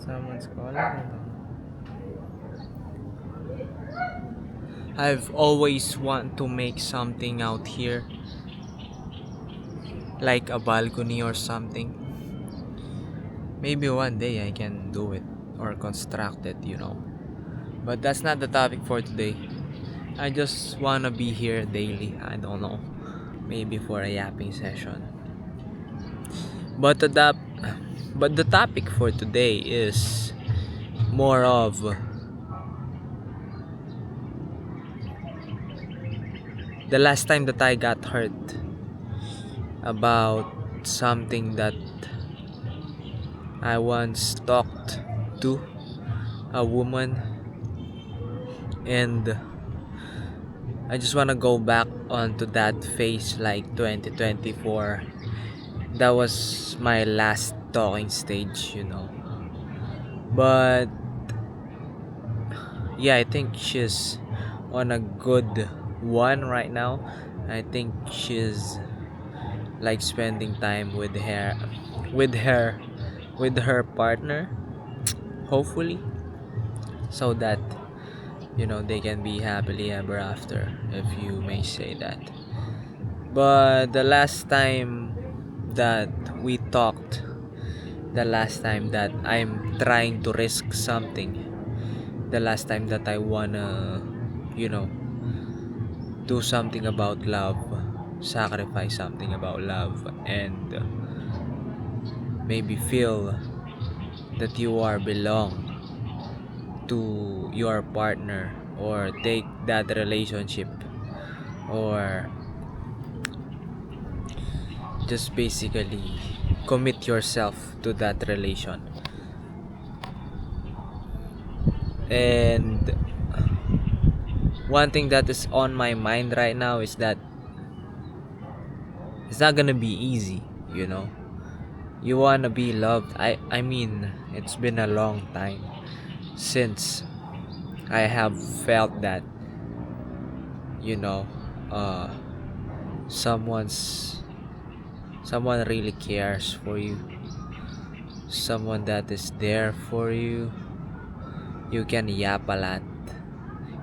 Someone's calling. I've always want to make something out here, like a balcony or something. Maybe one day I can do it or construct it. But that's not the topic for today. I just wanna be here daily. I don't know. Maybe for a yapping session. But the topic for today is more of the last time that I got hurt about something that I once talked to a woman, and I just want to go back onto that phase like 2024. That was my last talking stage. But yeah, I think she's on a good one right now. I think she's like spending time with her with her partner, hopefully, so that they can be happily ever after, if you may say that. But the last time that we talked, the last time that I'm trying to risk something, the last time that I wanna you know do something about love, sacrifice something about love, and maybe feel that you are belong to your partner, or take that relationship, or just basically commit yourself to that relation. And one thing that is on my mind right now is that it's not gonna be easy. You wanna be loved. I mean, it's been a long time since I have felt that you know uh someone's someone really cares for you, someone that is there for you. You can yap a lot,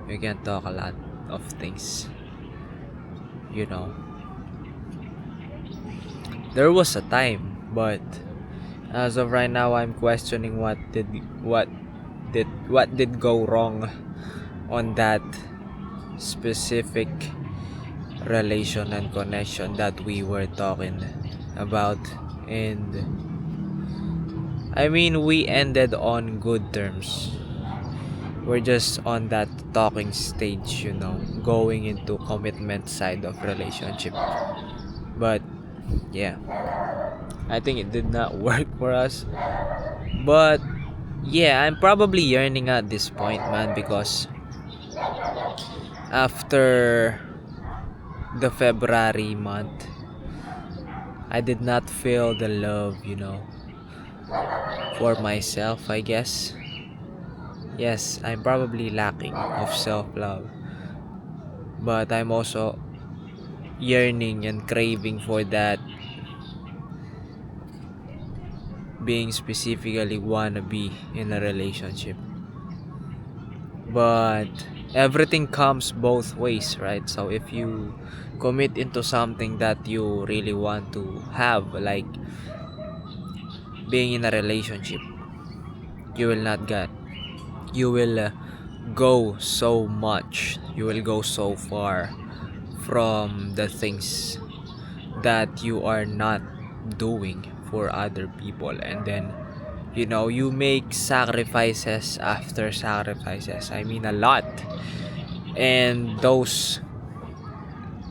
you can talk a lot of things. you know there was a time, but as of right now, I'm questioning what did go wrong on that specific relation and connection that we were talking about. And I mean, we ended on good terms. We're just on that talking stage, going into commitment side of relationship. But yeah, I think it did not work for us. But yeah, I'm probably yearning at this point, man, because after the February month, I did not feel the love, for myself, I guess. Yes, I'm probably lacking of self-love, but I'm also yearning and craving for that, being specifically wanna be in a relationship. But everything comes both ways, right? So if you commit into something that you really want to have, like being in a relationship, you will not get you will go so much, you will go so far from the things that you are not doing for other people. And then you make sacrifices after sacrifices, I mean a lot. And those,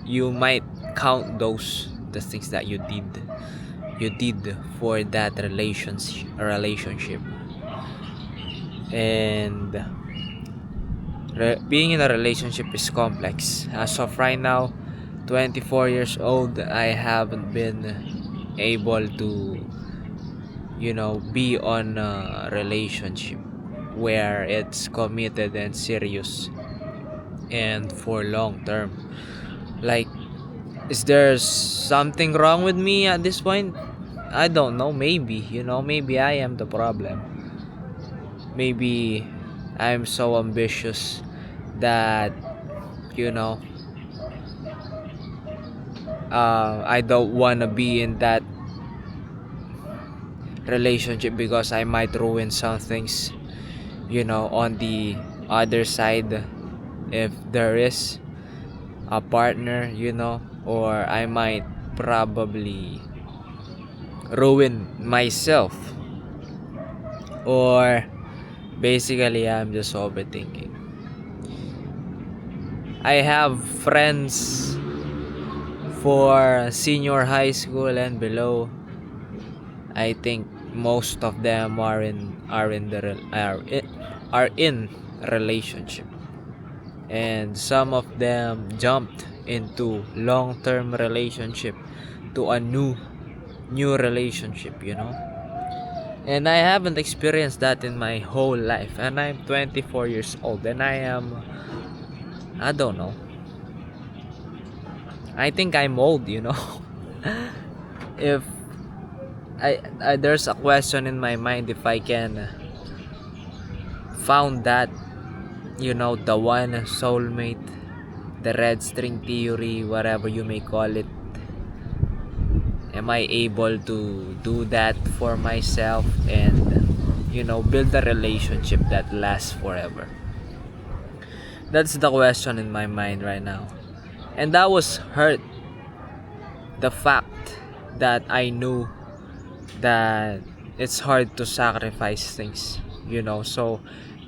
you might count those, the things that you did for that relationship. And being in a relationship is complex. As of right now, 24 years old, I haven't been able to be on a relationship where it's committed and serious and for long term. Like, Is there something wrong with me at this point? I don't know. Maybe, maybe I am the problem. Maybe I'm so ambitious that, you know, I don't want to be in that relationship because I might ruin some things, on the other side if there is a partner, or I might probably ruin myself, or basically I'm just overthinking. I have friends for senior high school and below. I think most of them are in relationship, and some of them jumped into long-term relationship to a new relationship, and I haven't experienced that in my whole life, and I'm 24 years old, and I don't know, I think I'm old, if there's a question in my mind if I can found that, the one soulmate, the red string theory, whatever you may call it. Am I able to do that for myself and, build a relationship that lasts forever? That's the question in my mind right now. And that was hurt, the fact that I knew that it's hard to sacrifice things, so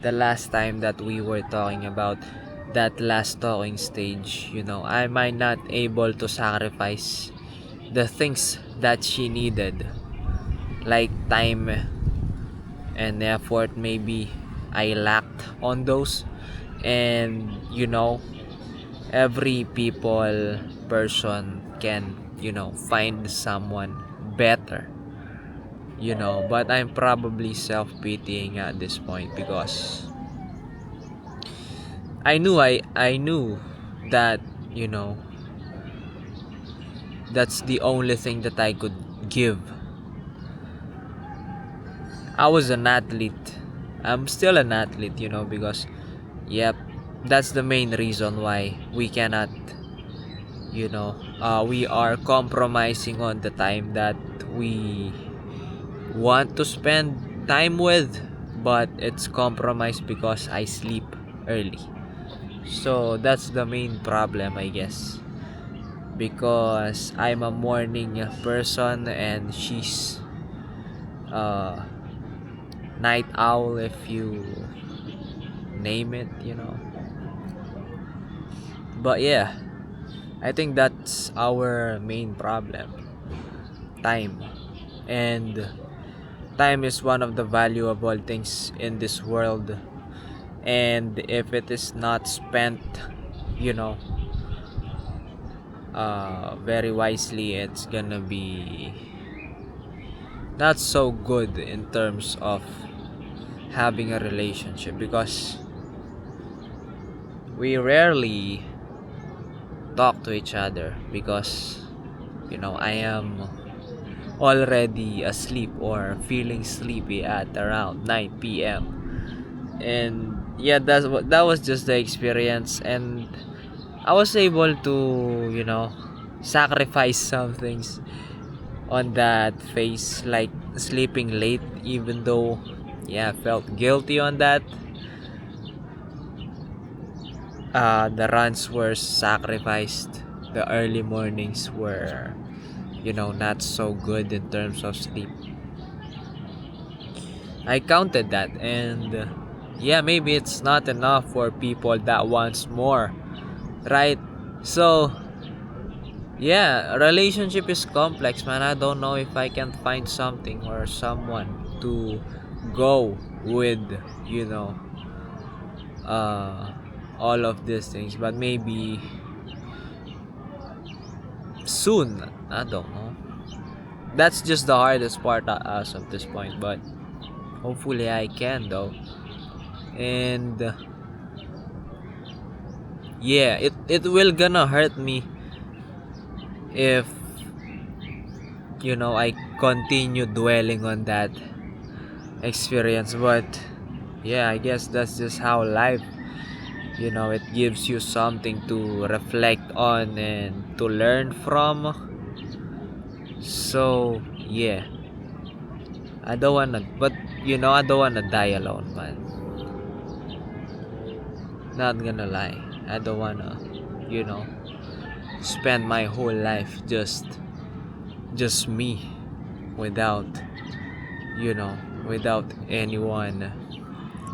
the last time that we were talking about that last talking stage, I might not able to sacrifice the things that she needed, like time and effort. Maybe I lacked on those, and every person can, find someone better, but I'm probably self-pitying at this point because I knew that, that's the only thing that I could give. I was an athlete. I'm still an athlete, because yep, that's the main reason why we cannot, we are compromising on the time that we want to spend time with, but it's compromised because I sleep early. So that's the main problem, I guess, because I'm a morning person and she's night owl, if you name it, but yeah, I think that's our main problem. Time. And time is one of the valuable things in this world, and if it is not spent, you know very wisely, it's gonna be not so good in terms of having a relationship, because we rarely talk to each other because, I am already asleep or feeling sleepy at around 9 p.m. And yeah, that was just the experience, and I was able to, sacrifice some things on that phase, like sleeping late, even though, yeah, I felt guilty on that. The runs were sacrificed. The early mornings were, not so good in terms of sleep. I counted that, and yeah, maybe it's not enough for people that wants more, right? So yeah, relationship is complex, man. I don't know if I can find something or someone to go with, you know, uh, all of these things, but maybe soon. I don't know. That's just the hardest part as of this point, but hopefully I can though. And yeah, it will gonna hurt me if I continue dwelling on that experience. But yeah, I guess that's just how life, it gives you something to reflect on and to learn from. So yeah, I don't wanna, but I don't wanna die alone, man. Not gonna lie, I don't wanna, you know, spend my whole life just me, without, you know, without anyone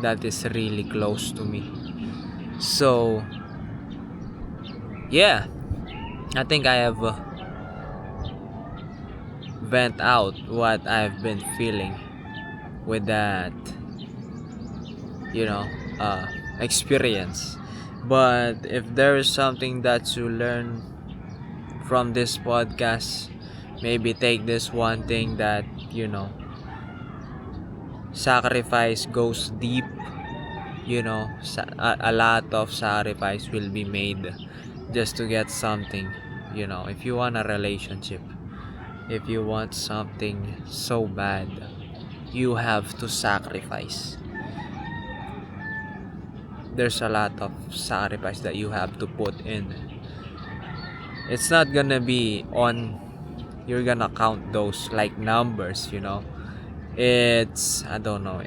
that is really close to me. So yeah, I think I have vent out what I've been feeling with that, you know, experience. But if there is something that you learn from this podcast, maybe take this one thing that, sacrifice goes deep. A lot of sacrifice will be made just to get something. If you want a relationship, if you want something so bad, you have to sacrifice. There's a lot of sacrifice that you have to put in. It's not gonna be on, you're gonna count those like numbers. It's, I don't know,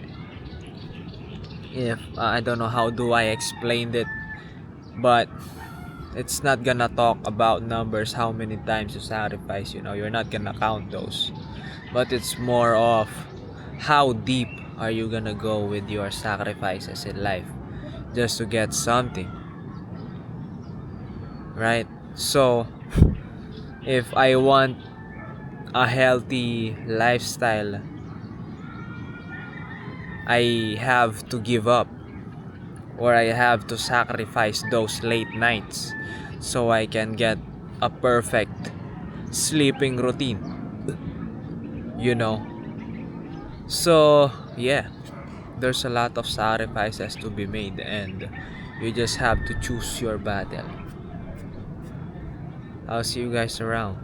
if I don't know how do I explain it, but it's not gonna talk about numbers, how many times you sacrifice. You're not gonna count those, but it's more of how deep are you gonna go with your sacrifices in life just to get something, right? So if I want a healthy lifestyle, I have to give up, or I have to sacrifice those late nights so I can get a perfect sleeping routine, you know. So yeah, there's a lot of sacrifices to be made, and you just have to choose your battle. I'll see you guys around.